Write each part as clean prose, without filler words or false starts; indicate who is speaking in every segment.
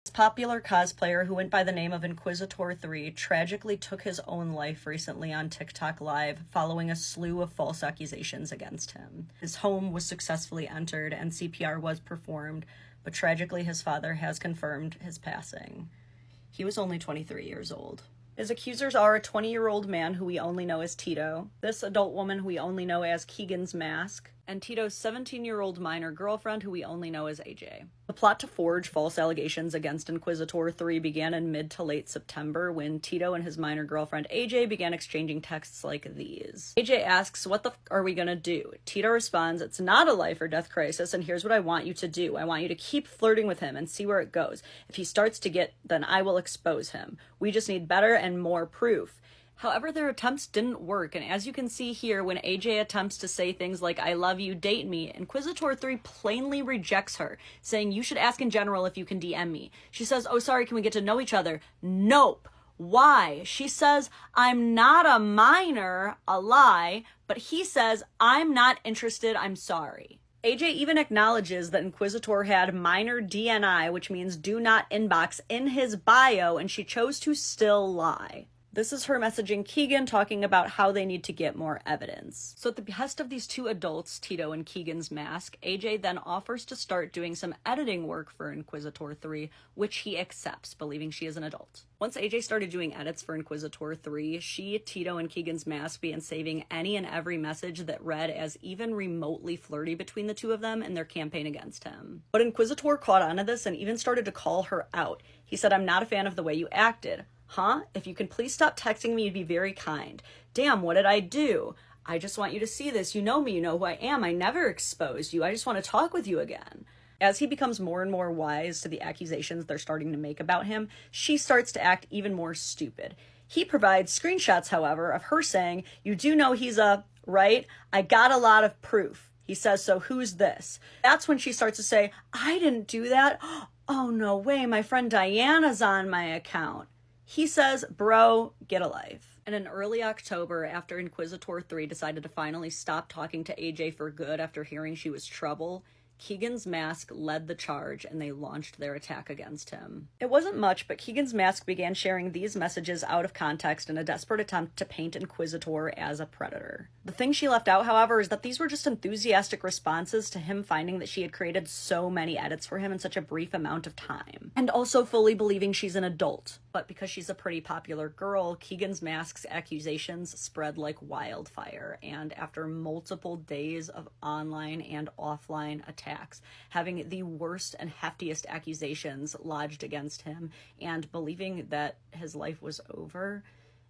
Speaker 1: This popular cosplayer who went by the name of Inquisitor3 tragically took his own life recently on TikTok Live following a slew of false accusations against him. His home was successfully entered and CPR was performed, but tragically his father has confirmed his passing. He was only 23 years old. His accusers are a 20-year-old man who we only know as Tito, this adult woman who we only know as Keegan's Mask, and Tito's 17-year-old minor girlfriend who we only know as AJ. The plot to forge false allegations against Inquisitor3 began in mid to late September when Tito and his minor girlfriend AJ began exchanging texts like these. AJ asks, "What the f are we gonna do?" Tito responds, "It's not a life or death crisis, and here's what I want you to do. I want you to keep flirting with him and see where it goes. If he starts to get, then I will expose him. We just need better and more proof." However, their attempts didn't work, and as you can see here, when AJ attempts to say things like, "I love you, date me," Inquisitor3 plainly rejects her, saying, "You should ask in general if you can DM me." She says, "Oh, sorry, can we get to know each other?" Nope. Why? She says, "I'm not a minor," a lie, but he says, "I'm not interested, I'm sorry." AJ even acknowledges that Inquisitor had minor DNI, which means do not inbox, in his bio, and she chose to still lie. This is her messaging Keegan, talking about how they need to get more evidence. So at the behest of these two adults, Tito and Keegan's Mask, AJ then offers to start doing some editing work for Inquisitor3, which he accepts, believing she is an adult. Once AJ started doing edits for Inquisitor3, she, Tito, and Keegan's Mask began saving any and every message that read as even remotely flirty between the two of them in their campaign against him. But Inquisitor caught on to this and even started to call her out. He said, "I'm not a fan of the way you acted." Huh? If you can please stop texting me, you'd be very kind. Damn, what did I do? I just want you to see this. You know me, you know who I am. I never exposed you. I just want to talk with you again. As he becomes more and more wise to the accusations they're starting to make about him, she starts to act even more stupid. He provides screenshots, however, of her saying, "You do know he's a, right? I got a lot of proof." He says, "So who's this?" That's when she starts to say, "I didn't do that. Oh, no way. My friend Diana's on my account." He says, "Bro, get a life." And in early October, after Inquisitor3 decided to finally stop talking to AJ for good after hearing she was trouble, Keegan's Mask led the charge and they launched their attack against him. It wasn't much, but Keegan's Mask began sharing these messages out of context in a desperate attempt to paint Inquisitor as a predator. The thing she left out, however, is that these were just enthusiastic responses to him finding that she had created so many edits for him in such a brief amount of time. And also fully believing she's an adult. But because she's a pretty popular girl, Keegan's Mask's accusations spread like wildfire, and after multiple days of online and offline attacks, having the worst and heftiest accusations lodged against him, and believing that his life was over,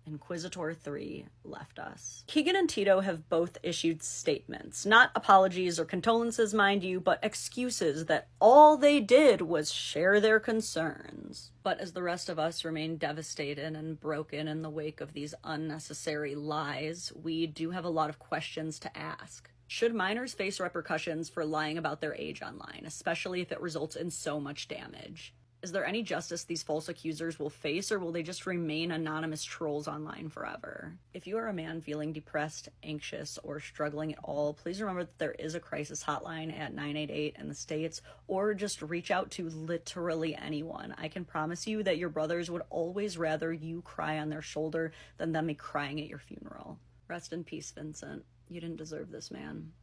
Speaker 1: Inquisitor3 left us. Keegan and Tito have both issued statements, not apologies or condolences, mind you, but excuses that all they did was share their concerns. But as the rest of us remain devastated and broken in the wake of these unnecessary lies, we do have a lot of questions to ask. Should minors face repercussions for lying about their age online, especially if it results in so much damage? Is there any justice these false accusers will face, or will they just remain anonymous trolls online forever? If you are a man feeling depressed, anxious, or struggling at all, please remember that there is a crisis hotline at 988 in the States, or just reach out to literally anyone. I can promise you that your brothers would always rather you cry on their shoulder than them be crying at your funeral. Rest in peace, Vincent. You didn't deserve this, man.